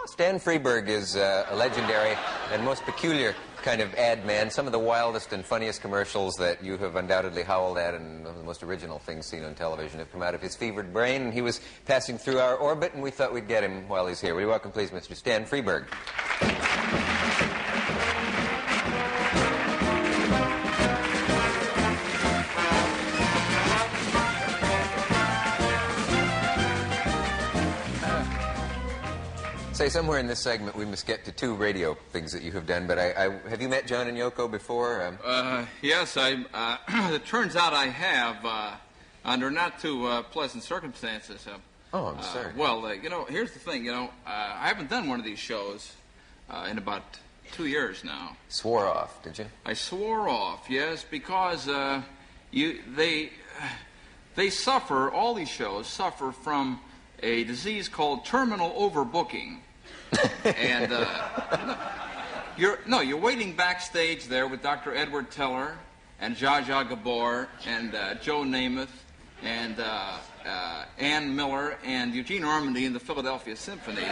Stan Freberg is a legendary and most peculiar kind of ad man. Some of the wildest and funniest commercials that you have undoubtedly howled at and one of the most original things seen on television have come out of his fevered brain. And he was passing through our orbit, and we thought we'd get him while he's here. Would you welcome, please, Mr. Stan Freberg? Say, somewhere in this segment we must get to two radio things that you have done, but have you met John and Yoko before? Yes, it turns out I have, under not too pleasant circumstances. Oh, I'm sorry. Well, you know, here's the thing, you know, I haven't done one of these shows in about 2 years now. Swore off, did you? I swore off, yes, because they suffer, all these shows suffer from a disease called terminal overbooking. And you're waiting backstage there with Dr. Edward Teller and Zsa Zsa Gabor and Joe Namath and Ann Miller and Eugene Ormandy and the Philadelphia Symphony,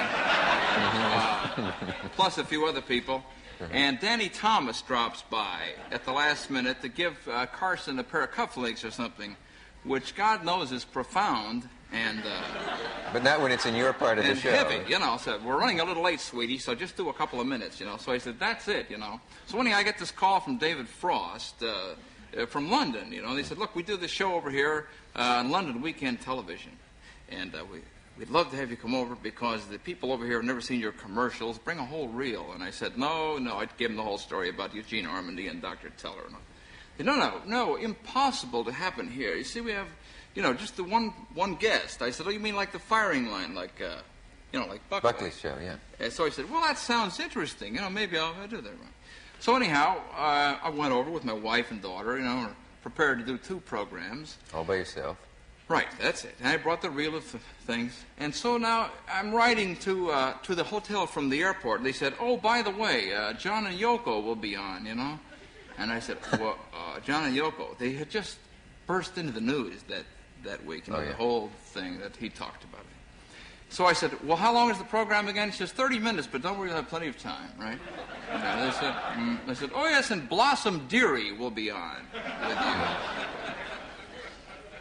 plus a few other people. And Danny Thomas drops by at the last minute to give Carson a pair of cufflinks or something, which God knows is profound. And but not when it's in your part of the show. Heavy, you know. So we're running a little late, sweetie, so just do a couple of minutes, you know. So I said, that's it, you know. So one day I get this call from David Frost from London, you know. They said, look, we do this show over here on London Weekend Television, and we'd love to have you come over because the people over here have never seen your commercials. Bring a whole reel. And I said, no. I gave them the whole story about Eugene Ormandy and Dr. Teller. And no, impossible to happen here. You see, we have, you know, just the one guest. I said, oh, you mean like the firing line, like, you know, like Buckley. Buckley's show, yeah. And so I said, well, that sounds interesting. You know, maybe I'll do that. So anyhow, I went over with my wife and daughter, you know, prepared to do 2 programs. All by yourself. Right, that's it. And I brought the reel of things. And so now I'm riding to the hotel from the airport. They said, oh, by the way, John and Yoko will be on, you know. And I said, well, John and Yoko, they had just burst into the news that week, you know, the whole thing that he talked about. So I said, well, how long is the program again? He says, 30 minutes, but don't worry, you'll have plenty of time, right? And they said, oh, yes, and Blossom Dearie will be on with you.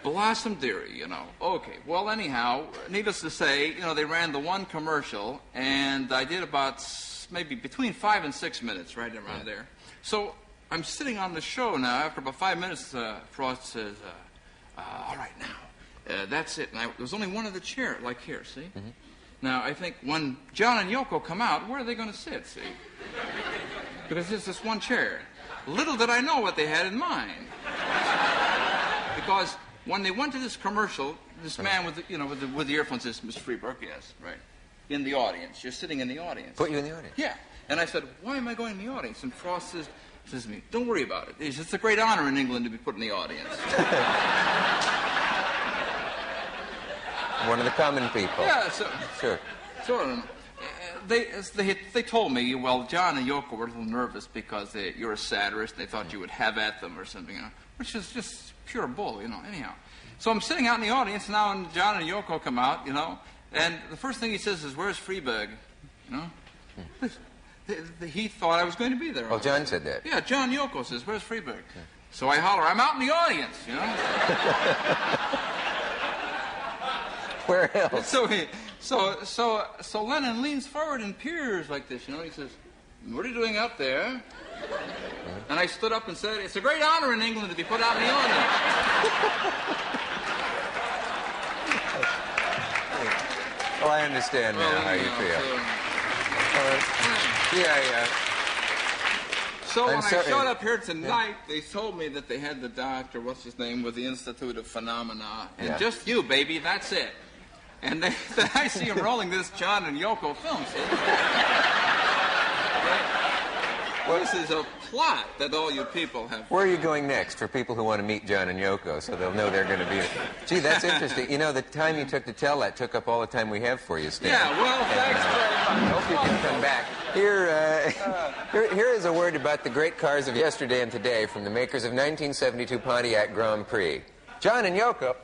Blossom Dearie, you know. Okay, well, anyhow, needless to say, you know, they ran the one commercial, and I did about maybe between 5 and 6 minutes, right around there. So I'm sitting on the show now. After about 5 minutes, Frost says, all right, now, that's it. And there's only one other chair, like here, see? Mm-hmm. Now, I think when John and Yoko come out, where are they going to sit, see? Because there's this one chair. Little did I know what they had in mind. Because when they went to this commercial, this man with the, you know, with the earphones says, Miss Freberg, yes, right, in the audience. You're sitting in the audience. Put you in the audience? Yeah. And I said, why am I going in the audience? And Frost says to me, don't worry about it. He says, it's a great honor in England to be put in the audience. One of the common people. Yeah, Sure. So, they told me, well, John and Yoko were a little nervous because you're a satirist. They thought you would have at them or something, you know, which is just pure bull, you know, anyhow. So I'm sitting out in the audience now, and John and Yoko come out, you know, and the first thing he says is, where's Freberg? You know? He thought I was going to be there. Oh, John said that? Yeah, John Yoko says, where's Freberg? Yeah. So I holler, I'm out in the audience, you know? Where else? So Lennon leans forward and peers like this, you know. He says, what are you doing out there? And I stood up and said, it's a great honor in England to be put out in the audience. Well, I understand now how you feel. Yeah. So when I showed up here tonight, they told me that they had the doctor, what's his name, with the Institute of Phenomena, and just you, baby, that's it. And then I see him rolling this John and Yoko film. Well, this is a plot that all you people have. Where are you going next for people who want to meet John and Yoko so they'll know they're going to be... Gee, that's interesting. You know, the time you took to tell that took up all the time we have for you, Stan. Yeah, well, thanks very much. I hope you can come back. Here is a word about the great cars of yesterday and today from the makers of 1972 Pontiac Grand Prix. John and Yoko...